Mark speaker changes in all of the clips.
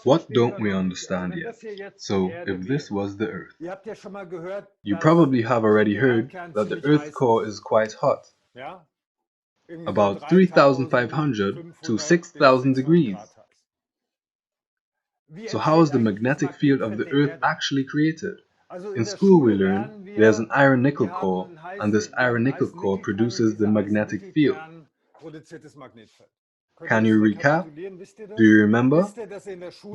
Speaker 1: What don't we understand yet? So, if this was the Earth, you probably have already heard that the Earth's core is quite hot, about 3,500 to 6,000 degrees. So how is the magnetic field of the Earth actually created? In school we learn there's an iron-nickel core, and this iron-nickel core produces the magnetic field. Can you recap? Do you remember?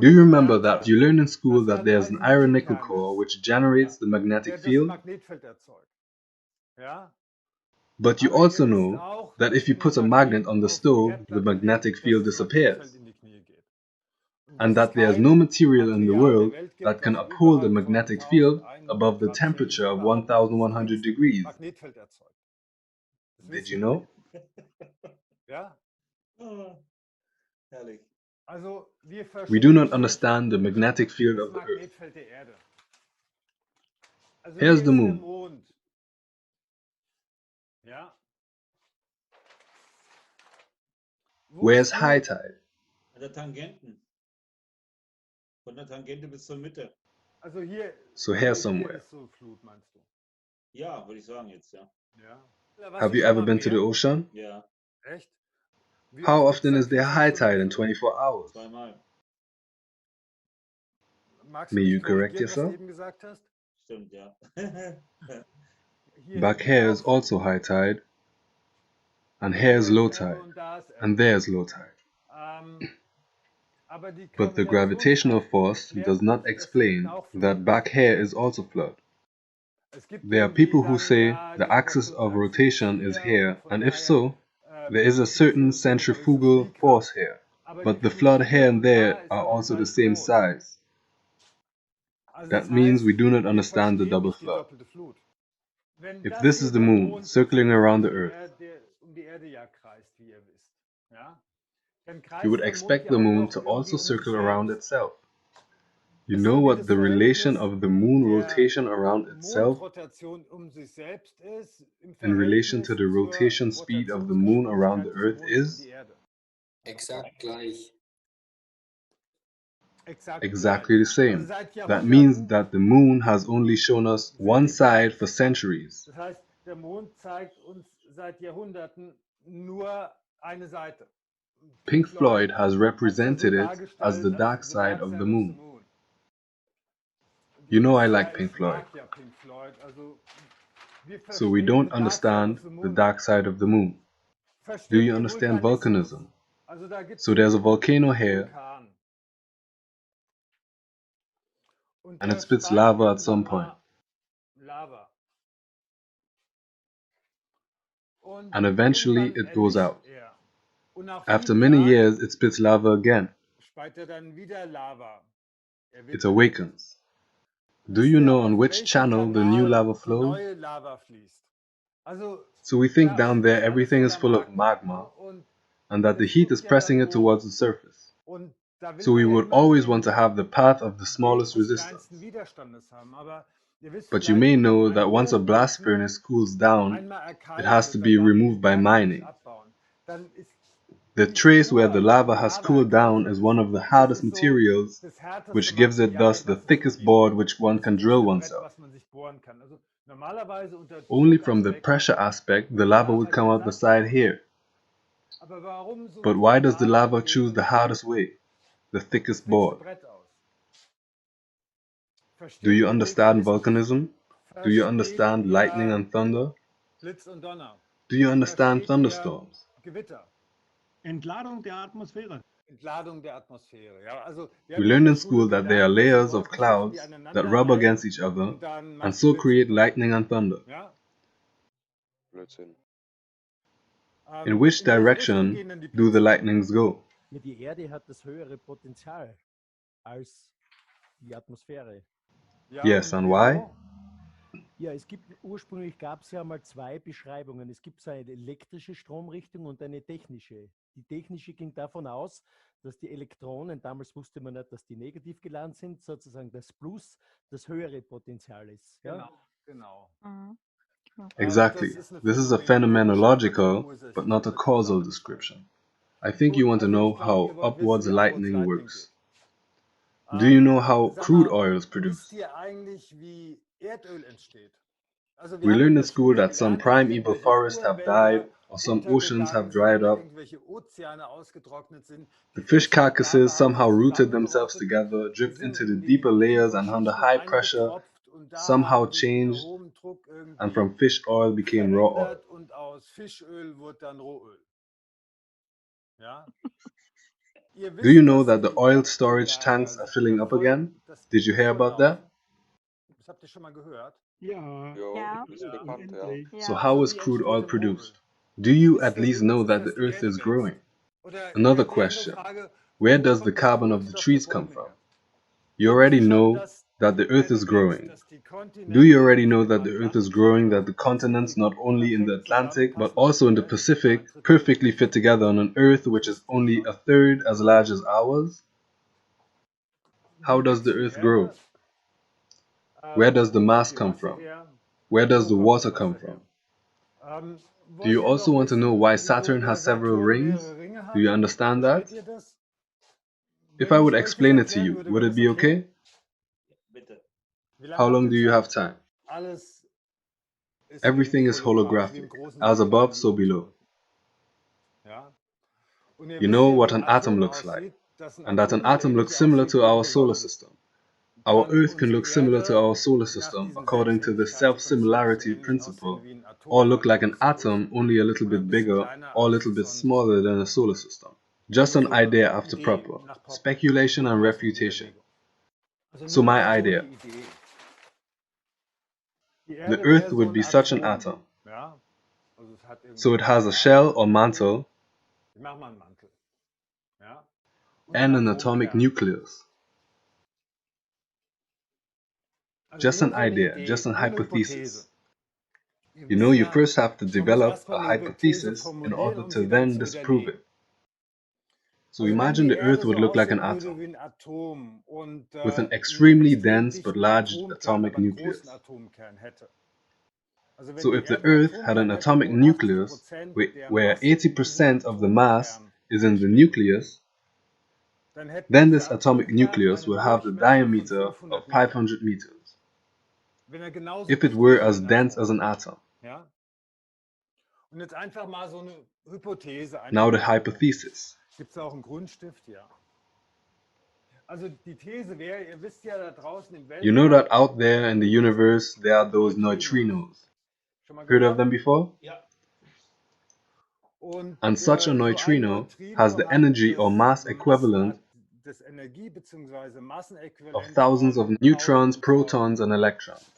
Speaker 1: Do you remember that you learned in school that there's an iron-nickel core which generates the magnetic field? But you also know that if you put a magnet on the stove, the magnetic field disappears, and that there's no material in the world that can uphold a magnetic field above the temperature of 1100 degrees. Did you know? We do not understand the magnetic field of the Earth. Here's the moon. Where's high tide?
Speaker 2: An der Tangenten. Von der Tangente bis zur Mitte.
Speaker 1: So here somewhere.
Speaker 2: Ja, würde ich sagen jetzt, ja.
Speaker 1: Have you ever been to the ocean?
Speaker 2: Ja.
Speaker 1: How often is there high tide in 24 hours?
Speaker 2: Zweimal.
Speaker 1: May you correct yourself?
Speaker 2: Stimmt, ja.
Speaker 1: Back here is also high tide, and here is low tide, and there is low tide. But the gravitational force does not explain that back here is also flood. There are people who say the axis of rotation is here, and if so, there is a certain centrifugal force here, but the flood here and there are also the same size. That means we do not understand the double flood. If this is the moon circling around the Earth, you would expect the moon to also circle around itself. You know what the relation of the moon rotation around itself in relation to the rotation speed of the moon around the Earth is? Exactly the same. That means that the moon has only shown us one side for centuries. Pink Floyd has represented it as the dark side of the moon. You know I like Pink Floyd. So we don't understand the dark side of the moon. Do you understand volcanism? So there's a volcano here, and it spits lava at some point. And eventually it goes out. After many years, it spits lava again. It awakens. Do you know on which channel the new lava flows? So we think down there everything is full of magma, and that the heat is pressing it towards the surface. So we would always want to have the path of the smallest resistance. But you may know that once a blast furnace cools down, it has to be removed by mining. The trace where the lava has cooled down is one of the hardest materials, which gives it thus the thickest board which one can drill oneself. Only from the pressure aspect the lava would come out the side here. But why does the lava choose the hardest way, the thickest board? Do you understand volcanism? Do you understand lightning and thunder? Do you understand thunderstorms?
Speaker 3: Entladung der Atmosphäre.
Speaker 1: We learned in school that there are layers of clouds that rub against each other and so create lightning and thunder. In which direction do the lightnings go?
Speaker 4: Die Erde hat das höhere Potenzial als die Atmosphäre.
Speaker 1: Yes, and why?
Speaker 4: Ja, ursprünglich gab es ja mal zwei Beschreibungen. Es gibt so eine elektrische Stromrichtung und eine technische. Die technische ging davon aus, dass die Elektronen, damals wusste man nicht, dass die negativ geladen sind, sozusagen das Plus das höhere Potenzial ist. Ja?
Speaker 3: Genau.
Speaker 1: Exactly. This is a phenomenological, but not a causal description. I think you want to know how upwards lightning works. Do you know how crude oil is
Speaker 5: Wisst
Speaker 1: produced?
Speaker 5: ihr eigentlich, wie Erdöl entsteht? Also wir
Speaker 1: We
Speaker 5: haben in
Speaker 1: learned in
Speaker 5: der
Speaker 1: school
Speaker 5: Schule
Speaker 1: that some
Speaker 5: gelernt, dass
Speaker 1: primeval
Speaker 5: irgendwelche
Speaker 1: forests have died
Speaker 5: Urwälder
Speaker 1: or some oceans have
Speaker 5: untergegangen sind
Speaker 1: dried
Speaker 5: oder
Speaker 1: up.
Speaker 5: irgendwelche Ozeane ausgetrocknet sind.
Speaker 1: The
Speaker 5: Die
Speaker 1: fish
Speaker 5: Fischkadaver
Speaker 1: carcasses
Speaker 5: haben
Speaker 1: somehow
Speaker 5: sich
Speaker 1: rooted themselves
Speaker 5: zusammengerottet,
Speaker 1: together,
Speaker 5: die
Speaker 1: dripped
Speaker 5: sind
Speaker 1: into the
Speaker 5: in
Speaker 1: deeper
Speaker 5: die
Speaker 1: layers, and under
Speaker 5: Tiefenschichten
Speaker 1: high pressure
Speaker 5: eingetropft und da
Speaker 1: somehow
Speaker 5: haben sich unter
Speaker 1: changed,
Speaker 5: hohem Druck
Speaker 1: and
Speaker 5: irgendwie
Speaker 1: from fish oil became raw oil.
Speaker 5: verändert und aus Fischöl wird dann Rohöl. Ja? Ihr
Speaker 1: Do you
Speaker 5: wisst,
Speaker 1: know
Speaker 5: dass
Speaker 1: that the
Speaker 5: die
Speaker 1: oil storage
Speaker 5: Erdöllager
Speaker 1: tanks are
Speaker 5: sich
Speaker 1: filling
Speaker 5: immer
Speaker 1: up again? Did you hear about that?
Speaker 5: volllaufen. Das habt ihr schon mal gehört.
Speaker 3: Ja,
Speaker 6: Ja,
Speaker 3: ist
Speaker 5: Ja.
Speaker 3: bekannt, ja.
Speaker 6: ja.
Speaker 1: So how is
Speaker 5: wie
Speaker 1: crude
Speaker 5: entsteht
Speaker 1: oil
Speaker 5: denn Rohöl?
Speaker 1: produced? Do you
Speaker 5: Ist
Speaker 1: at
Speaker 5: für
Speaker 1: least
Speaker 5: uns,
Speaker 1: know that the
Speaker 5: dass die
Speaker 1: earth
Speaker 5: Erde
Speaker 1: is
Speaker 5: wächst?
Speaker 1: growing?
Speaker 5: Oder
Speaker 1: Another
Speaker 5: die andere
Speaker 1: question.
Speaker 5: Frage,
Speaker 1: Where
Speaker 5: wo
Speaker 1: does the
Speaker 5: kommt das
Speaker 1: carbon of the
Speaker 5: Kohlenstoff
Speaker 1: trees
Speaker 5: der
Speaker 1: come
Speaker 5: Bäume
Speaker 1: from?
Speaker 5: her?
Speaker 1: You
Speaker 5: Ihr
Speaker 1: already
Speaker 5: wisst schon,
Speaker 1: know
Speaker 5: dass
Speaker 1: that the
Speaker 5: die
Speaker 1: earth
Speaker 5: Erde
Speaker 1: is
Speaker 5: wächst,
Speaker 1: growing.
Speaker 5: dass die
Speaker 1: Do you
Speaker 5: Kontinente
Speaker 1: already
Speaker 5: nicht
Speaker 1: know
Speaker 5: mehr
Speaker 1: that the
Speaker 5: an
Speaker 1: earth
Speaker 5: Land
Speaker 1: is growing, that the
Speaker 5: sitzen, dass
Speaker 1: continents
Speaker 5: sie
Speaker 1: not only in the
Speaker 5: perfekt
Speaker 1: Atlantic but
Speaker 5: zusammenpassen
Speaker 1: also in the
Speaker 5: und der
Speaker 1: Pacific
Speaker 5: Eintritt
Speaker 1: perfectly
Speaker 5: theoretisch
Speaker 1: fit together on an earth
Speaker 5: Das
Speaker 1: which is
Speaker 5: wisst ihr
Speaker 1: only
Speaker 5: schon.
Speaker 1: a third as large as ours? How
Speaker 5: Wie
Speaker 1: does the
Speaker 5: wächst die
Speaker 1: earth grow?
Speaker 5: Erde?
Speaker 1: Where does the
Speaker 5: Wo kommt
Speaker 1: mass
Speaker 5: die
Speaker 1: come
Speaker 5: Masse
Speaker 1: from?
Speaker 5: her?
Speaker 1: Where does
Speaker 5: Wo
Speaker 1: the
Speaker 5: kommt das
Speaker 1: water come
Speaker 5: Wasser her?
Speaker 1: from? Do
Speaker 5: Wollt
Speaker 1: you
Speaker 5: ihr
Speaker 1: also
Speaker 5: noch
Speaker 1: want to know
Speaker 5: wissen,
Speaker 1: why
Speaker 5: wieso
Speaker 1: Saturn
Speaker 5: der
Speaker 1: has several
Speaker 5: Saturn
Speaker 1: rings?
Speaker 5: mehrere Ringe
Speaker 1: Do you
Speaker 5: hat?
Speaker 1: understand that?
Speaker 5: Versteht ihr das?
Speaker 1: If
Speaker 5: Wenn
Speaker 1: I would
Speaker 5: ich euch das
Speaker 1: explain it to
Speaker 5: erklären
Speaker 1: you,
Speaker 5: würde,
Speaker 1: would
Speaker 5: wäre
Speaker 1: it
Speaker 5: das
Speaker 1: be
Speaker 5: okay?
Speaker 1: okay?
Speaker 2: Bitte.
Speaker 5: Wie lange
Speaker 1: How
Speaker 5: habt
Speaker 1: long
Speaker 5: ihr
Speaker 1: do you
Speaker 5: Zeit?
Speaker 1: have time?
Speaker 5: Alles ist
Speaker 1: Everything
Speaker 5: irgendwie
Speaker 1: is
Speaker 5: holographisch, wie im
Speaker 1: holographic,
Speaker 5: Großen
Speaker 1: as
Speaker 5: wie im Kleinen,
Speaker 1: above,
Speaker 5: wie
Speaker 1: so
Speaker 5: oben, so
Speaker 1: below.
Speaker 5: unten. Ja? Und ihr
Speaker 1: You
Speaker 5: wisst
Speaker 1: know
Speaker 5: ja,
Speaker 1: what
Speaker 5: wie ein
Speaker 1: an atom
Speaker 5: Atom
Speaker 1: looks like,
Speaker 5: aussieht, dass ein
Speaker 1: and that an
Speaker 5: Atom so
Speaker 1: atom looks
Speaker 5: ähnlich
Speaker 1: similar
Speaker 5: aussieht
Speaker 1: to
Speaker 5: wie
Speaker 1: our
Speaker 5: unsere
Speaker 1: solar
Speaker 5: Sonne.
Speaker 1: system. Our
Speaker 5: Kann
Speaker 1: Earth can
Speaker 5: unsere
Speaker 1: look similar to
Speaker 5: Erde
Speaker 1: our solar
Speaker 5: nach
Speaker 1: system
Speaker 5: diesem
Speaker 1: according to the
Speaker 5: Selbstständigkeitsprinzip so
Speaker 1: self-similarity
Speaker 5: ähnlich aussehen
Speaker 1: principle,
Speaker 5: wie ein
Speaker 1: or
Speaker 5: Atom,
Speaker 1: look
Speaker 5: also
Speaker 1: like
Speaker 5: ein
Speaker 1: an
Speaker 5: bisschen größer
Speaker 1: atom, only a little
Speaker 5: oder ein
Speaker 1: bit
Speaker 5: bisschen
Speaker 1: bigger,
Speaker 5: kleiner
Speaker 1: or a
Speaker 5: als
Speaker 1: little
Speaker 5: das
Speaker 1: bit smaller
Speaker 5: Sonnensystem.
Speaker 1: than a solar system. Just
Speaker 5: Nur
Speaker 1: an
Speaker 5: so eine
Speaker 1: idea after
Speaker 5: Idee
Speaker 1: proper.
Speaker 5: nach
Speaker 1: Speculation and refutation.
Speaker 5: Größenüberlegung. Also
Speaker 1: So
Speaker 5: nur
Speaker 1: my
Speaker 5: mal so
Speaker 1: idea.
Speaker 5: die Idee. Die
Speaker 1: The
Speaker 5: Erde
Speaker 1: Earth
Speaker 5: wäre so
Speaker 1: would
Speaker 5: ein
Speaker 1: be such an
Speaker 5: Atom.
Speaker 1: atom.
Speaker 5: Ja, also es hat irgendwie
Speaker 1: So it
Speaker 5: einen
Speaker 1: has a
Speaker 5: Kern.
Speaker 1: shell or mantle
Speaker 5: Ich mach mal einen Mantel. Ja, und
Speaker 1: and
Speaker 5: einen
Speaker 1: an atomic
Speaker 5: Atomkern.
Speaker 1: nucleus.
Speaker 5: Also
Speaker 1: Just
Speaker 5: nur
Speaker 1: an
Speaker 5: so eine
Speaker 1: idea,
Speaker 5: Idee,
Speaker 1: just an
Speaker 5: nur eine Hypothese.
Speaker 1: hypothesis.
Speaker 5: Ihr
Speaker 1: You know,
Speaker 5: wisst
Speaker 1: you
Speaker 5: ja,
Speaker 1: first have to
Speaker 5: man muss
Speaker 1: develop
Speaker 5: erstmal
Speaker 1: a
Speaker 5: eine Hypothese
Speaker 1: hypothesis in
Speaker 5: formulieren,
Speaker 1: order
Speaker 5: um
Speaker 1: to
Speaker 5: sie dann
Speaker 1: then
Speaker 5: zu
Speaker 1: disprove
Speaker 5: widerlegen.
Speaker 1: it. So
Speaker 5: Also wenn
Speaker 1: imagine
Speaker 5: die
Speaker 1: the Earth
Speaker 5: Erde
Speaker 1: would
Speaker 5: so
Speaker 1: look like
Speaker 5: aussehen
Speaker 1: an
Speaker 5: würde
Speaker 1: atom
Speaker 5: wie ein Atom und
Speaker 1: with an
Speaker 5: einen
Speaker 1: extremely
Speaker 5: extrem
Speaker 1: dense but
Speaker 5: dichten
Speaker 1: large
Speaker 5: Atomkern,
Speaker 1: atomic
Speaker 5: aber einen großen
Speaker 1: nucleus.
Speaker 5: Atomkern hätte. Also wenn
Speaker 1: So
Speaker 5: die
Speaker 1: if the
Speaker 5: Erde einen
Speaker 1: Earth had
Speaker 5: Atomkern
Speaker 1: an
Speaker 5: hätte,
Speaker 1: atomic
Speaker 5: wo
Speaker 1: nucleus
Speaker 5: 80% der
Speaker 1: where
Speaker 5: Masse in diesem
Speaker 1: 80% of the mass
Speaker 5: Atomkern
Speaker 1: is in the
Speaker 5: steckt,
Speaker 1: nucleus,
Speaker 5: dann hätte
Speaker 1: then
Speaker 5: dieser
Speaker 1: this atomic
Speaker 5: Atomkern
Speaker 1: nucleus
Speaker 5: einen
Speaker 1: would have the
Speaker 5: Durchmesser von
Speaker 1: diameter
Speaker 5: 500
Speaker 1: of
Speaker 5: Metern,
Speaker 1: 500 meters
Speaker 5: wenn er genauso
Speaker 1: if it
Speaker 5: dicht
Speaker 1: were
Speaker 5: wäre wie
Speaker 1: as
Speaker 5: ein
Speaker 1: dense
Speaker 5: Atom.
Speaker 1: as an atom.
Speaker 5: Ja? Und jetzt einfach mal so eine Hypothese, einfach
Speaker 1: Now the
Speaker 5: mal so.
Speaker 1: hypothesis.
Speaker 5: Gibt es auch einen Grundstift? Ja. Also die These wäre, ihr wisst ja da draußen im
Speaker 1: You know
Speaker 5: Weltall,
Speaker 1: that out there in the universe there are those
Speaker 5: Neutrinos.
Speaker 1: neutrinos.
Speaker 5: Schon mal
Speaker 1: Heard of
Speaker 5: gehört?
Speaker 1: them before?
Speaker 2: Ja.
Speaker 5: Und
Speaker 1: And such a
Speaker 5: so ein
Speaker 1: neutrino
Speaker 5: Neutrino
Speaker 1: has the
Speaker 5: hat
Speaker 1: energy or mass equivalent
Speaker 5: das Energie- bzw.
Speaker 1: of
Speaker 5: Massenäquivalent
Speaker 1: thousands of
Speaker 5: von
Speaker 1: neutrons,
Speaker 5: Tausenden
Speaker 1: protons, and
Speaker 5: von
Speaker 1: electrons.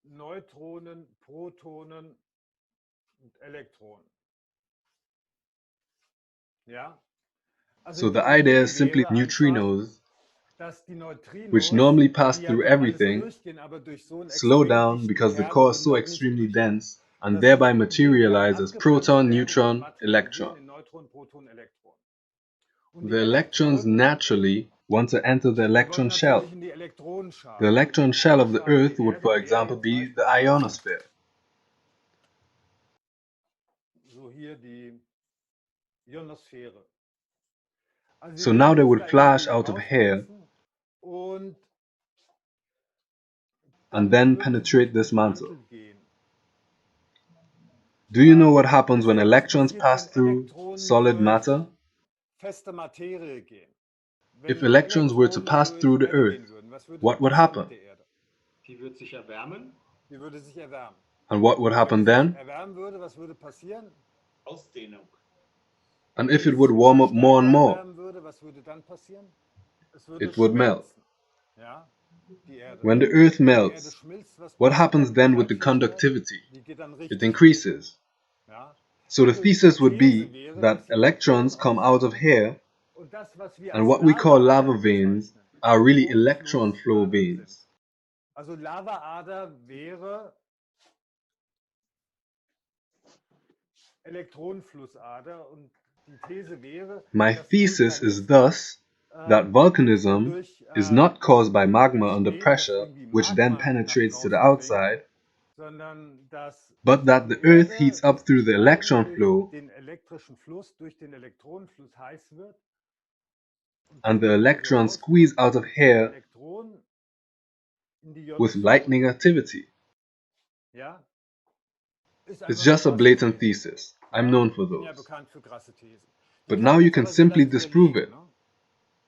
Speaker 5: Neutronen, Protonen und Elektronen. Ja? Also
Speaker 1: So the
Speaker 5: die
Speaker 1: idea
Speaker 5: Idee
Speaker 1: is simply
Speaker 5: wäre einfach,
Speaker 1: neutrinos,
Speaker 5: dass die
Speaker 1: which
Speaker 5: Neutrinos,
Speaker 1: normally pass
Speaker 5: die ja
Speaker 1: through
Speaker 5: durch alles
Speaker 1: everything,
Speaker 5: durchgehen, aber durch so einen
Speaker 1: slow
Speaker 5: extrem
Speaker 1: down
Speaker 5: dichten
Speaker 1: because the
Speaker 5: Kern
Speaker 1: core is
Speaker 5: würden
Speaker 1: so
Speaker 5: halt nicht
Speaker 1: extremely
Speaker 5: durchgehen.
Speaker 1: dense and
Speaker 5: Dass sie
Speaker 1: thereby
Speaker 5: in den Kern
Speaker 1: materialize as
Speaker 5: abgebremst
Speaker 1: proton,
Speaker 5: werden und
Speaker 1: neutron,
Speaker 5: materialisieren
Speaker 1: electron.
Speaker 5: in Neutronen, Protonen, Elektronen. Und die
Speaker 1: The electrons
Speaker 5: Elektronen,
Speaker 1: naturally want to enter the
Speaker 5: die wollen
Speaker 1: electron shell.
Speaker 5: natürlich in die Elektronenschale.
Speaker 1: The electron shell of the
Speaker 5: Schale.
Speaker 1: Earth
Speaker 5: Die
Speaker 1: would,
Speaker 5: Erde
Speaker 1: for
Speaker 5: wäre
Speaker 1: example,
Speaker 5: jetzt
Speaker 1: be the
Speaker 5: beispielsweise
Speaker 1: ionosphere.
Speaker 5: so hier die Ionosphäre. Also wir
Speaker 1: So
Speaker 5: würden
Speaker 1: now they
Speaker 5: jetzt
Speaker 1: would
Speaker 5: da
Speaker 1: flash
Speaker 5: irgendwie
Speaker 1: out of here
Speaker 5: rauspressen und
Speaker 1: and
Speaker 5: dann
Speaker 1: then
Speaker 5: würden sie durch
Speaker 1: penetrate this
Speaker 5: diesen
Speaker 1: mantle.
Speaker 5: Mantel gehen.
Speaker 1: Do you know what happens
Speaker 5: Wisst
Speaker 1: when
Speaker 5: ihr, was
Speaker 1: electrons
Speaker 5: passiert,
Speaker 1: pass
Speaker 5: wenn
Speaker 1: through
Speaker 5: Elektronen
Speaker 1: solid
Speaker 5: durch
Speaker 1: matter?
Speaker 5: feste Materie gehen?
Speaker 1: If
Speaker 5: Wenn
Speaker 1: electrons were to
Speaker 5: Elektronen
Speaker 1: pass
Speaker 5: durch
Speaker 1: through the
Speaker 5: Erde
Speaker 1: Earth,
Speaker 5: gehen würden, was würde
Speaker 1: what
Speaker 5: dann
Speaker 1: would
Speaker 5: passieren
Speaker 1: happen?
Speaker 5: mit der Erde?
Speaker 3: Die wird sich erwärmen.
Speaker 5: Die würde sich erwärmen.
Speaker 1: And what would
Speaker 5: Wenn
Speaker 1: happen
Speaker 5: die sich
Speaker 1: then?
Speaker 5: erwärmen würde, was würde passieren?
Speaker 2: Ausdehnung.
Speaker 1: And
Speaker 5: Wenn
Speaker 1: if
Speaker 5: sie
Speaker 1: it
Speaker 5: sich
Speaker 1: would
Speaker 5: immer
Speaker 1: warm up more and
Speaker 5: stärker
Speaker 1: more,
Speaker 5: erwärmen würde, was würde dann passieren? Es würde
Speaker 1: it would melt.
Speaker 5: schmelzen. Ja, die Erde.
Speaker 1: When the Earth
Speaker 5: Wenn die Erde
Speaker 1: melts,
Speaker 5: schmilzt, was
Speaker 1: what
Speaker 5: passiert
Speaker 1: happens
Speaker 5: dann? Die
Speaker 1: then with the
Speaker 5: Leitfähigkeit,
Speaker 1: conductivity?
Speaker 5: die geht dann
Speaker 1: It
Speaker 5: richtig hoch.
Speaker 1: increases.
Speaker 5: Ja?
Speaker 1: So the
Speaker 5: Also die
Speaker 1: thesis would
Speaker 5: These
Speaker 1: be
Speaker 5: wäre,
Speaker 1: that
Speaker 5: dass die
Speaker 1: electrons
Speaker 5: Elektronen
Speaker 1: come out of
Speaker 5: ausgehen
Speaker 1: here,
Speaker 5: und das, was wir
Speaker 1: and
Speaker 5: als
Speaker 1: what we call lava
Speaker 5: Lavaadern
Speaker 1: veins
Speaker 5: bezeichnen,
Speaker 1: are really electron flow
Speaker 5: Elektronenflussadern sind.
Speaker 1: veins.
Speaker 5: Also Lavaader wäre Elektronenflussader und die These wäre,
Speaker 1: My
Speaker 5: dass
Speaker 1: thesis is
Speaker 5: Vulkanismus
Speaker 1: thus that
Speaker 5: nicht
Speaker 1: volcanism
Speaker 5: nur durch
Speaker 1: is not caused by magma under
Speaker 5: Entstehen, dass
Speaker 1: pressure,
Speaker 5: irgendwie
Speaker 1: which then
Speaker 5: Magma nach
Speaker 1: penetrates to the
Speaker 5: draußen dringt,
Speaker 1: outside,
Speaker 5: sondern dass
Speaker 1: but that the
Speaker 5: die
Speaker 1: Earth
Speaker 5: Erde
Speaker 1: heats up through the
Speaker 5: allein
Speaker 1: electron
Speaker 5: durch
Speaker 1: flow
Speaker 5: den elektrischen Fluss, durch den Elektronenfluss heiß wird
Speaker 1: and the electrons squeeze out of here
Speaker 5: Elektron in die
Speaker 1: with
Speaker 5: Ionosphäre.
Speaker 1: lightning activity.
Speaker 5: Ja? Ist
Speaker 1: It's
Speaker 5: einfach
Speaker 1: just a
Speaker 5: eine krasse
Speaker 1: blatant
Speaker 5: These.
Speaker 1: thesis. I'm known for
Speaker 5: Bin ja
Speaker 1: those.
Speaker 5: bekannt für krasse Thesen. Die
Speaker 1: But
Speaker 5: kann
Speaker 1: now
Speaker 5: man
Speaker 1: you
Speaker 5: jetzt
Speaker 1: can
Speaker 5: aber so
Speaker 1: simply
Speaker 5: leicht
Speaker 1: disprove
Speaker 5: widerlegen,
Speaker 1: it.
Speaker 5: ne?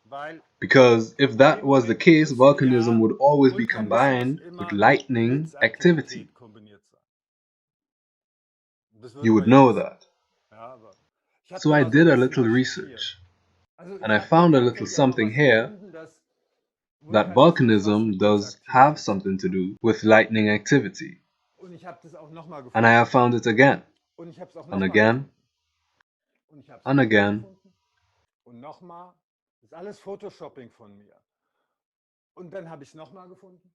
Speaker 5: Weil
Speaker 1: Because if
Speaker 5: in
Speaker 1: that
Speaker 5: dem
Speaker 1: was the
Speaker 5: Moment
Speaker 1: case,
Speaker 5: müsste
Speaker 1: volcanism
Speaker 5: ja
Speaker 1: would always be
Speaker 5: Vulkanismus
Speaker 1: combined with
Speaker 5: immer mit
Speaker 1: lightning activity.
Speaker 5: Blitzaktivität kombiniert sein. Das würde
Speaker 1: You would
Speaker 5: man ja
Speaker 1: know
Speaker 5: wissen.
Speaker 1: that.
Speaker 5: Ja, aber ich habe
Speaker 1: So
Speaker 5: da
Speaker 1: I
Speaker 5: mal so ein
Speaker 1: did a
Speaker 5: bisschen
Speaker 1: little
Speaker 5: recherchiert.
Speaker 1: research,
Speaker 5: Also
Speaker 1: and
Speaker 5: ich
Speaker 1: I
Speaker 5: habe hier
Speaker 1: found a little
Speaker 5: tatsächlich auch mal
Speaker 1: something
Speaker 5: was
Speaker 1: here
Speaker 5: gefunden, dass
Speaker 1: that
Speaker 5: Vulkanismus was
Speaker 1: volcanism
Speaker 5: mit
Speaker 1: does have
Speaker 5: Blitzaktivität zu
Speaker 1: something to
Speaker 5: tun hat.
Speaker 1: do with lightning activity.
Speaker 5: Und ich habe das auch nochmal
Speaker 1: And I
Speaker 5: gefunden.
Speaker 1: have found it again,
Speaker 5: Und ich habe es auch
Speaker 1: and
Speaker 5: nochmal
Speaker 1: again,
Speaker 5: gefunden. Und ich habe es
Speaker 1: and
Speaker 5: nochmal
Speaker 1: again.
Speaker 5: gefunden. Und nochmal. Das ist alles Photoshopping von mir. Und dann habe ich es nochmal gefunden.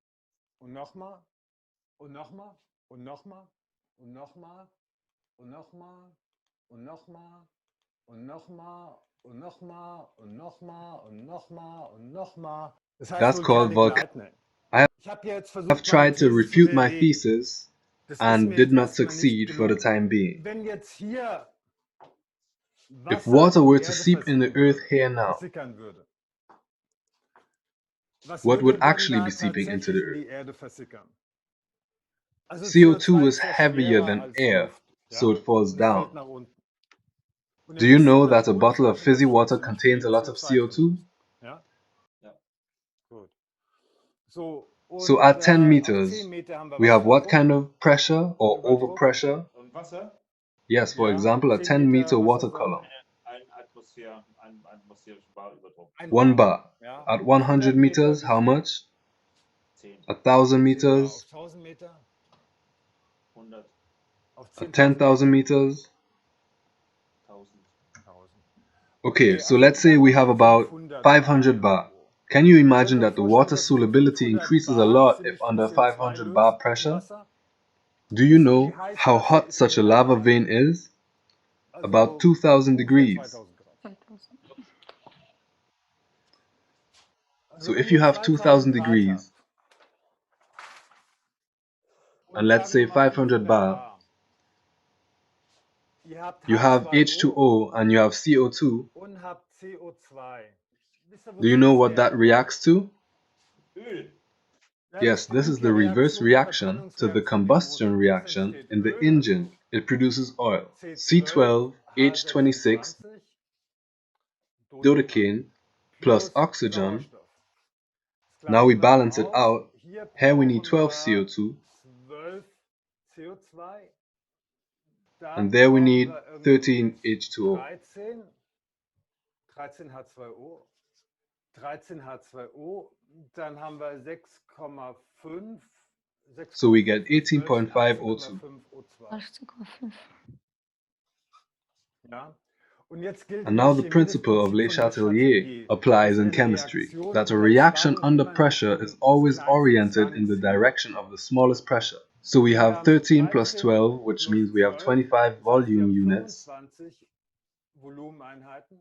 Speaker 5: Und nochmal. Und nochmal. Und nochmal. Und nochmal. Und nochmal. Und nochmal. Und nochmal. Und nochmal. Und nochmal. Und nochmal. Und nochmal. Das heißt
Speaker 1: That's called
Speaker 5: Volcanic Lightning.
Speaker 1: I
Speaker 5: Ich habe jetzt
Speaker 1: have
Speaker 5: versucht, meine
Speaker 1: tried to
Speaker 5: These zu
Speaker 1: refute my
Speaker 5: widerlegen.
Speaker 1: thesis
Speaker 5: Das ist
Speaker 1: and
Speaker 5: mir
Speaker 1: did
Speaker 5: jetzt
Speaker 1: not
Speaker 5: erstmal nicht
Speaker 1: succeed for the
Speaker 5: gelungen.
Speaker 1: time being.
Speaker 5: Wenn jetzt hier
Speaker 1: If
Speaker 5: Wasser
Speaker 1: water
Speaker 5: in
Speaker 1: were
Speaker 5: die
Speaker 1: to
Speaker 5: Erde
Speaker 1: seep in the
Speaker 5: versickern
Speaker 1: earth
Speaker 5: würde,
Speaker 1: here now,
Speaker 5: versickern würde, was
Speaker 1: what
Speaker 5: würde
Speaker 1: would
Speaker 5: denn
Speaker 1: actually
Speaker 5: da
Speaker 1: be seeping into
Speaker 5: tatsächlich
Speaker 1: the
Speaker 5: in
Speaker 1: earth?
Speaker 5: die Erde versickern? Also
Speaker 1: CO2
Speaker 5: CO2
Speaker 1: is
Speaker 5: ist ja
Speaker 1: heavier
Speaker 5: schwerer
Speaker 1: than
Speaker 5: als
Speaker 1: air,
Speaker 5: Luft,
Speaker 1: so
Speaker 5: ja?
Speaker 1: it falls
Speaker 5: Und es fällt
Speaker 1: down.
Speaker 5: nach unten. Und
Speaker 1: Do
Speaker 5: ihr
Speaker 1: you
Speaker 5: wisst,
Speaker 1: know
Speaker 5: dass
Speaker 1: that a bottle of
Speaker 5: Kohlenstoff in der
Speaker 1: fizzy
Speaker 5: Luft
Speaker 1: water
Speaker 5: ziemlich
Speaker 1: contains
Speaker 5: viel
Speaker 1: a lot of
Speaker 5: CO2 drin
Speaker 1: CO2?
Speaker 5: ist. Ja?
Speaker 2: Ja.
Speaker 5: Gut. So,
Speaker 1: So
Speaker 5: und
Speaker 1: at 10
Speaker 5: auf 10
Speaker 1: meters,
Speaker 5: Meter haben wir
Speaker 1: we
Speaker 5: was
Speaker 1: have
Speaker 5: für
Speaker 1: what
Speaker 5: Druck?
Speaker 1: kind of pressure or
Speaker 5: Überdruck?
Speaker 1: overpressure?
Speaker 2: Und Wasser?
Speaker 1: Yes, for
Speaker 5: Ja,
Speaker 1: example, a
Speaker 5: 10
Speaker 1: 10 meter
Speaker 5: Meter
Speaker 1: water
Speaker 5: Wassersäule.
Speaker 1: column.
Speaker 2: Einen atmosphärischen Barüberdruck.
Speaker 5: Ein
Speaker 1: 1
Speaker 5: Bar.
Speaker 1: bar.
Speaker 5: Ja?
Speaker 1: At
Speaker 5: Auf
Speaker 1: 100
Speaker 5: 100 Meter
Speaker 1: meters,
Speaker 5: wie
Speaker 1: how
Speaker 5: viel?
Speaker 1: much?
Speaker 2: 10,
Speaker 1: 1,000
Speaker 5: 10 Bar. Auf
Speaker 1: meters?
Speaker 5: 1000 Meter?
Speaker 2: 100,
Speaker 5: Auf
Speaker 1: At
Speaker 5: 10.000
Speaker 1: 10,000
Speaker 5: Meter?
Speaker 1: meters?
Speaker 2: 1000.
Speaker 5: 1000.
Speaker 1: Okay,
Speaker 5: Okay,
Speaker 1: so
Speaker 5: also
Speaker 1: let's say
Speaker 5: sagen
Speaker 1: we
Speaker 5: wir
Speaker 1: have
Speaker 5: mal
Speaker 1: about
Speaker 5: 500
Speaker 1: 500
Speaker 5: Bar
Speaker 1: bar.
Speaker 5: irgendwo.
Speaker 1: Can you
Speaker 5: Ihr könnt
Speaker 1: imagine
Speaker 5: euch
Speaker 1: that the
Speaker 5: vorstellen,
Speaker 1: water
Speaker 5: dass diese
Speaker 1: solubility
Speaker 5: 500
Speaker 1: increases a
Speaker 5: Bar
Speaker 1: lot if
Speaker 5: ziemlich viel
Speaker 1: under
Speaker 5: CO2
Speaker 1: 500 bar
Speaker 5: lösen im
Speaker 1: pressure?
Speaker 5: Wasser.
Speaker 1: Do you
Speaker 5: Wisst ihr, wie
Speaker 1: know
Speaker 5: heiß
Speaker 1: how
Speaker 5: Wasser
Speaker 1: hot
Speaker 5: ist in
Speaker 1: such a
Speaker 5: der
Speaker 1: lava
Speaker 5: Lava?
Speaker 1: vein is? About
Speaker 5: Also
Speaker 1: 2000
Speaker 5: ungefähr
Speaker 1: degrees.
Speaker 5: 2000 Grad.
Speaker 6: 2000.
Speaker 1: So
Speaker 5: Also wenn
Speaker 1: if you
Speaker 5: ihr
Speaker 1: have 2000
Speaker 5: 2000 Grad habt
Speaker 1: degrees
Speaker 5: und
Speaker 1: and let's
Speaker 5: sagen wir
Speaker 1: say
Speaker 5: mal
Speaker 1: 500
Speaker 5: 500
Speaker 1: bar,
Speaker 5: Bar, ihr habt
Speaker 1: you have
Speaker 5: H2O
Speaker 1: H2O and you have CO2.
Speaker 5: und habt CO2. Wisst ihr,
Speaker 1: Do you
Speaker 5: wozu
Speaker 1: know
Speaker 5: das
Speaker 1: what that
Speaker 5: wäre?
Speaker 1: reacts to?
Speaker 2: Öl.
Speaker 5: Ja,
Speaker 1: Yes,
Speaker 5: das
Speaker 1: this is
Speaker 5: ist
Speaker 1: the
Speaker 5: die
Speaker 1: reverse
Speaker 5: Reaktion, die
Speaker 1: reaction to the
Speaker 5: Verbrennungsreaktion im
Speaker 1: combustion
Speaker 5: Motor. Was
Speaker 1: reaction
Speaker 5: entsteht?
Speaker 1: in the
Speaker 5: Öl,
Speaker 1: engine.
Speaker 5: also
Speaker 1: It produces oil.
Speaker 5: C12,
Speaker 1: C12H26
Speaker 5: H26,
Speaker 1: dodecane plus
Speaker 5: plus
Speaker 1: oxygen.
Speaker 5: Sauerstoff. Das
Speaker 1: Now we
Speaker 5: gleiche machen
Speaker 1: balance
Speaker 5: wir
Speaker 1: it
Speaker 5: aus.
Speaker 1: out.
Speaker 5: Hier
Speaker 1: Here we need
Speaker 5: brauchen
Speaker 1: 12
Speaker 5: wir
Speaker 1: CO2
Speaker 5: 12 CO2. Da
Speaker 1: and there we
Speaker 5: brauchen
Speaker 1: need
Speaker 5: wir irgendwie
Speaker 1: 13 H2O.
Speaker 5: 13 H2O. 13 H2O. Dann haben wir 6,5.
Speaker 1: So we get
Speaker 5: 6,5 plus 12
Speaker 1: 18.5
Speaker 5: sind
Speaker 1: O2.
Speaker 5: 18,5 O2.
Speaker 6: 18,5.
Speaker 5: Ja? Und jetzt gilt
Speaker 1: And
Speaker 5: in der
Speaker 1: now the
Speaker 5: Chemie das
Speaker 1: principle of
Speaker 5: Prinzip
Speaker 1: Le
Speaker 5: von Le
Speaker 1: Chatelier
Speaker 5: Chatelier,
Speaker 1: applies
Speaker 5: dass
Speaker 1: in
Speaker 5: eine
Speaker 1: chemistry,
Speaker 5: Reaktion
Speaker 1: that a
Speaker 5: unter
Speaker 1: reaction
Speaker 5: Zwang
Speaker 1: under
Speaker 5: immer in
Speaker 1: pressure
Speaker 5: Richtung
Speaker 1: is
Speaker 5: des
Speaker 1: always
Speaker 5: kleinsten
Speaker 1: oriented in the
Speaker 5: Zwangs geht.
Speaker 1: direction of the smallest pressure. So we
Speaker 5: Also wir
Speaker 1: have
Speaker 5: haben
Speaker 1: 13 plus
Speaker 5: 13
Speaker 1: 12, which
Speaker 5: plus
Speaker 1: means we have
Speaker 5: 12,
Speaker 1: 25
Speaker 5: das heißt, wir
Speaker 1: volume
Speaker 5: haben
Speaker 1: units.
Speaker 5: 25 Volumeneinheiten.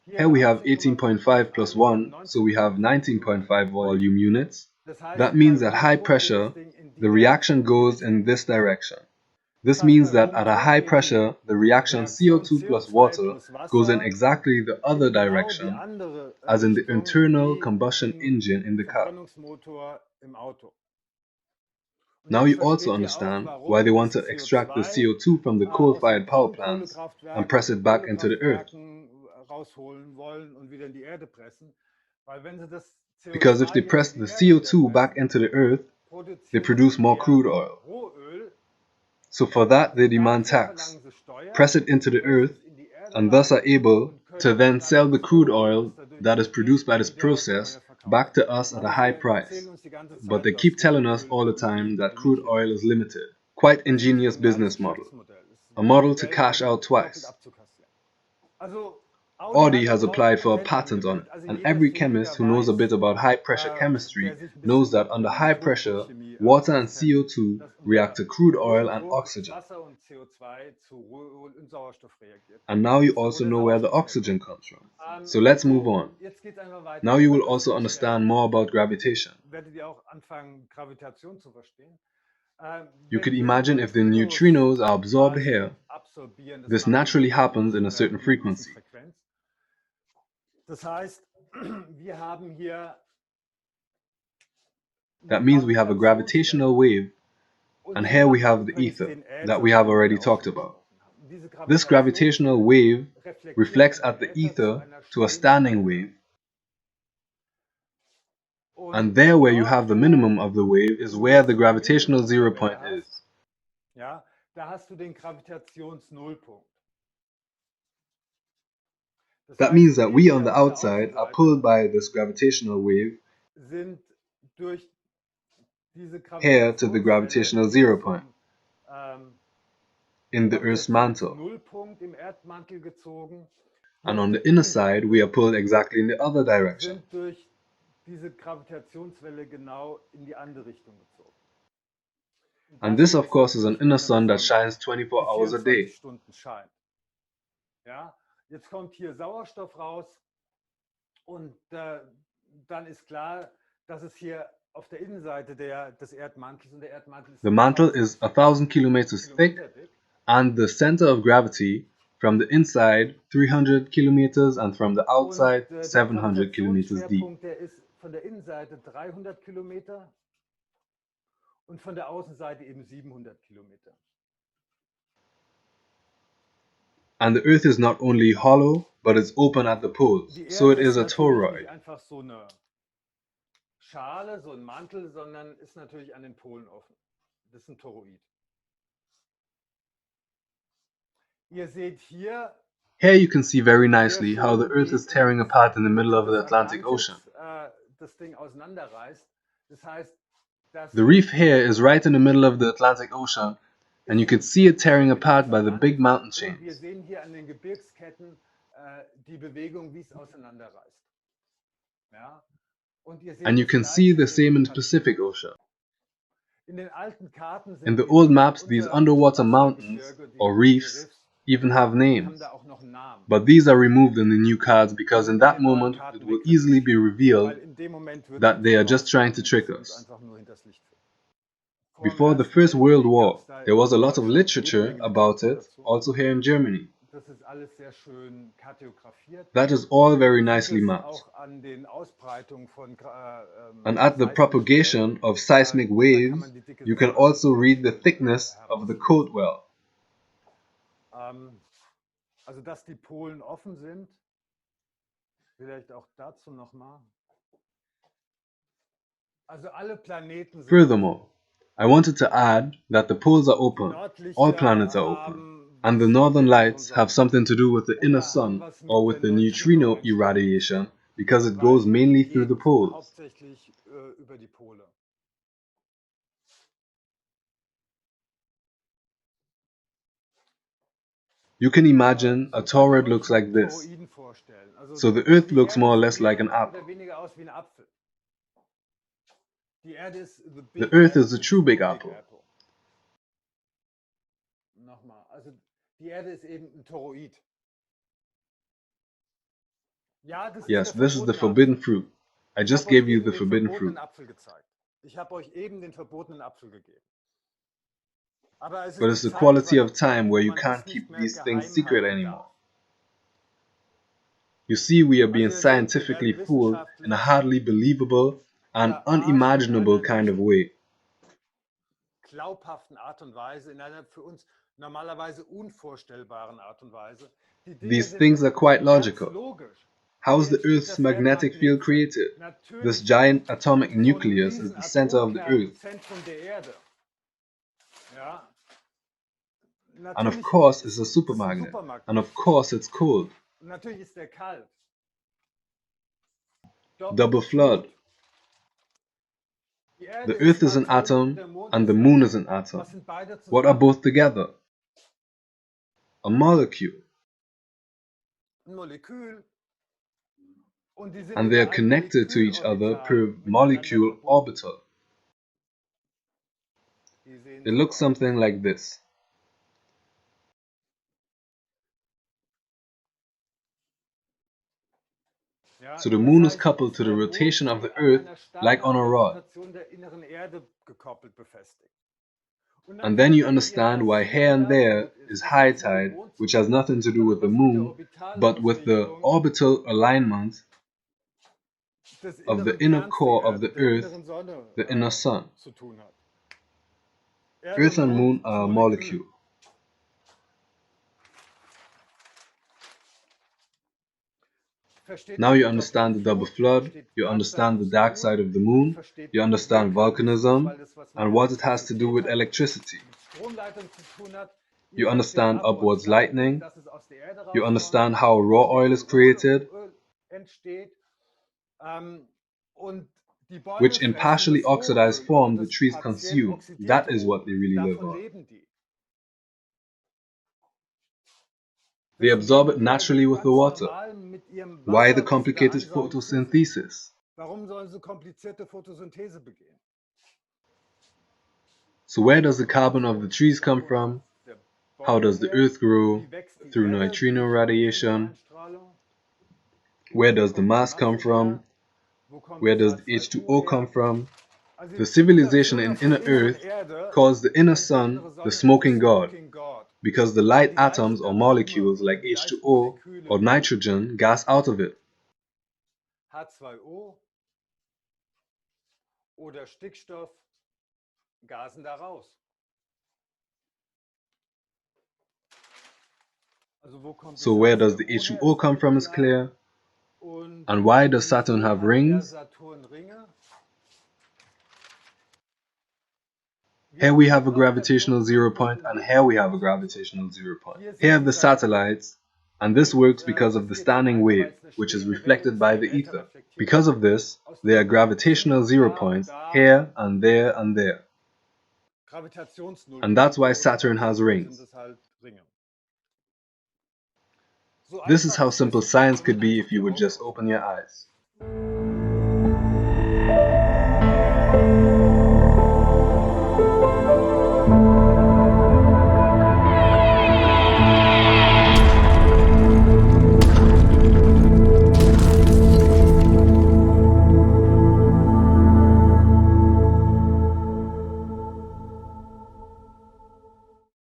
Speaker 1: Here
Speaker 5: Hier
Speaker 1: we have
Speaker 5: 18,5 plus
Speaker 1: 18.5 plus
Speaker 5: 1, wir haben
Speaker 1: 1, so we have
Speaker 5: 19,5
Speaker 1: 19.5
Speaker 5: Volumeneinheiten.
Speaker 1: volume units.
Speaker 5: Das heißt,
Speaker 1: That
Speaker 5: bei
Speaker 1: means at high
Speaker 5: oben geht das
Speaker 1: pressure,
Speaker 5: Ding in
Speaker 1: the
Speaker 5: die
Speaker 1: reaction goes
Speaker 5: Richtung.
Speaker 1: in this direction.
Speaker 5: Das
Speaker 1: This
Speaker 5: heißt,
Speaker 1: means
Speaker 5: bei
Speaker 1: that at a
Speaker 5: unten
Speaker 1: high
Speaker 5: geht die
Speaker 1: pressure, the reaction
Speaker 5: Reaktion
Speaker 1: CO2 plus
Speaker 5: CO2
Speaker 1: water
Speaker 5: plus
Speaker 1: goes in
Speaker 5: Wasser
Speaker 1: exactly the other
Speaker 5: in genau die
Speaker 1: direction
Speaker 5: andere
Speaker 1: as in the
Speaker 5: Richtung
Speaker 1: internal
Speaker 5: wie
Speaker 1: combustion
Speaker 5: im
Speaker 1: engine in the car.
Speaker 5: Verbrennungsmotor im Auto. Und
Speaker 1: Now
Speaker 5: jetzt
Speaker 1: you also
Speaker 5: versteht ihr auch,
Speaker 1: understand why
Speaker 5: warum
Speaker 1: they want
Speaker 5: das
Speaker 1: to extract the
Speaker 5: CO2
Speaker 1: CO2 from the
Speaker 5: aus den
Speaker 1: coal-fired power plants and
Speaker 5: Braunkohlekraftwerken
Speaker 1: press
Speaker 5: und
Speaker 1: it back into the earth.
Speaker 5: Kohlekraftwerken rausholen wollen und wieder in die Erde pressen. Weil wenn sie das
Speaker 1: Because if
Speaker 5: CO2
Speaker 1: they
Speaker 5: jetzt
Speaker 1: press
Speaker 5: in die
Speaker 1: the
Speaker 5: Erde wieder
Speaker 1: CO2 back
Speaker 5: pressen,
Speaker 1: into the earth, they
Speaker 5: produzieren
Speaker 1: produce
Speaker 5: sie
Speaker 1: more
Speaker 5: mehr
Speaker 1: crude oil.
Speaker 5: Rohöl.
Speaker 1: So for that, they demand
Speaker 5: Dafür
Speaker 1: tax,
Speaker 5: verlangen sie Steuer,
Speaker 1: press it into the
Speaker 5: pressen
Speaker 1: earth,
Speaker 5: es in die Erde
Speaker 1: and thus are
Speaker 5: rein
Speaker 1: able
Speaker 5: und
Speaker 1: to
Speaker 5: können
Speaker 1: then
Speaker 5: es dann
Speaker 1: sell the
Speaker 5: als
Speaker 1: crude
Speaker 5: Rohöl,
Speaker 1: oil
Speaker 5: was dadurch
Speaker 1: that is
Speaker 5: entsteht,
Speaker 1: produced by this
Speaker 5: wieder
Speaker 1: process
Speaker 5: teuer verkaufen.
Speaker 1: back to us at
Speaker 5: Aber
Speaker 1: a
Speaker 5: sie
Speaker 1: high
Speaker 5: erzählen
Speaker 1: price.
Speaker 5: uns die ganze
Speaker 1: But
Speaker 5: Zeit,
Speaker 1: they
Speaker 5: dass
Speaker 1: keep telling us
Speaker 5: Rohöl
Speaker 1: all the
Speaker 5: irgendwie
Speaker 1: time that crude
Speaker 5: limitiert
Speaker 1: oil
Speaker 5: ist.
Speaker 1: is limited. Quite
Speaker 5: Das ist ein
Speaker 1: ingenious
Speaker 5: geniales
Speaker 1: business model.
Speaker 5: Geschäftsmodell. Das ist
Speaker 1: A
Speaker 5: ein
Speaker 1: model to
Speaker 5: Modell,
Speaker 1: cash
Speaker 5: um
Speaker 1: out
Speaker 5: doppelt
Speaker 1: twice.
Speaker 5: abzukassieren. Also Audi
Speaker 1: Audi
Speaker 5: hat
Speaker 1: has
Speaker 5: darauf ein
Speaker 1: applied for a
Speaker 5: Patent
Speaker 1: patent on it,
Speaker 5: angemeldet. Also
Speaker 1: and
Speaker 5: jeder
Speaker 1: every chemist
Speaker 5: Chemiker
Speaker 1: who knows a
Speaker 5: weiß,
Speaker 1: bit about high pressure chemistry
Speaker 5: der sich ein
Speaker 1: knows
Speaker 5: bisschen
Speaker 1: that
Speaker 5: mit
Speaker 1: under high pressure,
Speaker 5: Naturchemie
Speaker 1: water and
Speaker 5: auskennt,
Speaker 1: CO2
Speaker 5: dass
Speaker 1: react
Speaker 5: unter
Speaker 1: to crude oil
Speaker 5: hohem
Speaker 1: and
Speaker 5: Druck
Speaker 1: oxygen.
Speaker 5: Wasser und CO2 zu Rohöl und Sauerstoff reagiert.
Speaker 1: And now
Speaker 5: Das
Speaker 1: you
Speaker 5: ist so, wo
Speaker 1: also
Speaker 5: der
Speaker 1: know where the
Speaker 5: Sauerstoff
Speaker 1: oxygen
Speaker 5: herkommt.
Speaker 1: comes from. So let's move on.
Speaker 5: Jetzt geht es einfach weiter.
Speaker 1: Now
Speaker 5: Ihr
Speaker 1: you will
Speaker 5: könnt euch
Speaker 1: also
Speaker 5: vorstellen,
Speaker 1: understand more about gravitation.
Speaker 5: werdet ihr auch anfangen, Gravitation zu verstehen.
Speaker 1: You
Speaker 5: Wenn
Speaker 1: could
Speaker 5: hier die
Speaker 1: imagine if the
Speaker 5: Neutrinos
Speaker 1: neutrinos are absorbed
Speaker 5: quasi
Speaker 1: here,
Speaker 5: absorbieren, das
Speaker 1: this
Speaker 5: machen die
Speaker 1: naturally
Speaker 5: Neutrinos
Speaker 1: happens in a certain
Speaker 5: in einer gewissen
Speaker 1: frequency.
Speaker 5: Frequenz. Das heißt, wir haben hier
Speaker 1: That means we have a gravitational wave, and here we have the ether that we have already talked about. This gravitational wave reflects at the ether to a standing wave, and there where you have the minimum of the wave is where the gravitational zero point is.
Speaker 5: Ja, da hast du den Gravitationsnullpunkt.
Speaker 1: That means that we on the outside are pulled by this gravitational wave
Speaker 5: sind durch diese
Speaker 1: here to the gravitational zero point
Speaker 5: ähm,
Speaker 1: in the Earth's mantle.
Speaker 5: Nullpunkt im Erdmantel gezogen.
Speaker 1: And on the inner side, we are pulled exactly in the other direction.
Speaker 5: Sind durch diese Gravitationswelle genau in die andere Richtung gezogen.
Speaker 1: And this, of course, is an inner sun that shines 24 hours a day.
Speaker 5: Stunden scheint. Ja, jetzt kommt hier Sauerstoff raus und dann ist klar, dass es hier auf der Innenseite des Erdmantels und der Erdmantel ist
Speaker 1: The mantle is 1,000 kilometers thick, and the center of gravity from the inside 300 kilometers and from the outside 700 kilometers deep.
Speaker 5: Der ist von der Innenseite 300 Kilometer und von der Außenseite eben 700 Kilometer.
Speaker 1: And the Earth is not only hollow, but it's open at the poles, so it is a toroid.
Speaker 5: Nicht einfach so eine Schale, so ein Mantel, sondern ist natürlich an den Polen offen. Das ist ein Toroid. Ihr seht hier,
Speaker 1: here you can see very nicely how the Earth is tearing apart in the middle of the Atlantic Ocean.
Speaker 5: Das Ding auseinanderreißt. Das heißt,
Speaker 1: the reef here is right in the middle of the Atlantic Ocean, and you can see it tearing apart by the big mountain chains.
Speaker 5: Wir sehen hier an den Gebirgsketten die Bewegung, wie es auseinanderreißt. Ja?
Speaker 1: And you can see the same in the Pacific Ocean.
Speaker 5: In den alten Karten
Speaker 1: in the old maps, these underwater mountains, or reefs, even have names. But these are removed in the new cards because in that moment it will easily be revealed that they are just trying to trick us. Before the First World War, there was a lot of literature about it, also here in Germany. That is all very nicely mapped. And at the propagation of seismic waves, you can also read the thickness of the coat well.
Speaker 5: Also, dass die Polen offen sind, vielleicht auch dazu nochmal. Also, alle Planeten sind.
Speaker 1: Furthermore, I wanted to add that the poles are open, all planets are open, and the northern lights have something to do with the inner sun or with the neutrino irradiation because it goes mainly through the poles.
Speaker 5: Hauptsächlich über die Pole.
Speaker 1: You can imagine a toroid looks like this. So the Earth looks more or less like an apple. The Earth is the true big apple.
Speaker 5: Nochmal, also die Erde ist eben ein Toroid.
Speaker 1: Yes, this is the forbidden fruit. I just gave you the forbidden fruit.
Speaker 5: Ich habe euch eben den verbotenen Apfel gegeben.
Speaker 1: But it's the quality of time where you can't keep these things secret anymore. You see, we are being scientifically fooled in a hardly believable and unimaginable kind of way.
Speaker 5: Glaubhaften Art und Weise, in einer für uns normalerweise unvorstellbaren Art und Weise.
Speaker 1: These things are quite logical. How is the Earth's magnetic field created? This giant atomic nucleus is the center of the Earth. And of course it's a supermagnet. And of course it's cold. Double flood. The Earth is an atom and the Moon is an atom. What are both together? A molecule. And they are connected to each other per molecule orbital. It looks something like this. So the Moon is coupled to the rotation of the Earth like on a rod. And then you understand why here and there is high tide, which has nothing to do with the moon, but with the orbital alignment of the inner core of the Earth, the inner sun. Earth and moon are a molecule. Now you understand the double flood, you understand the dark side of the moon, you understand volcanism, and what it has to do with electricity. You understand upwards lightning, you understand how raw oil is created, which in partially oxidized form the trees consume. That is what they really live on. They absorb it naturally with the water. Why the complicated photosynthesis? So where does the carbon of the trees come from? How does the earth grow? Through neutrino radiation. Where does the mass come from? Where does the H2O come from? The civilization in inner earth calls the inner sun the smoking god, because the light atoms or molecules like H2O or nitrogen gas out of it.
Speaker 5: H2O oder Stickstoff gasen da raus.
Speaker 1: So where does the H2O come from is clear. And why does Saturn have rings? Here we have a gravitational zero point, and here we have a gravitational zero point. Here are the satellites, and this works because of the standing wave, which is reflected by the ether. Because of this, there are gravitational zero points here and there and there. And that's why Saturn has rings. This is how simple science could be if you would just open your eyes.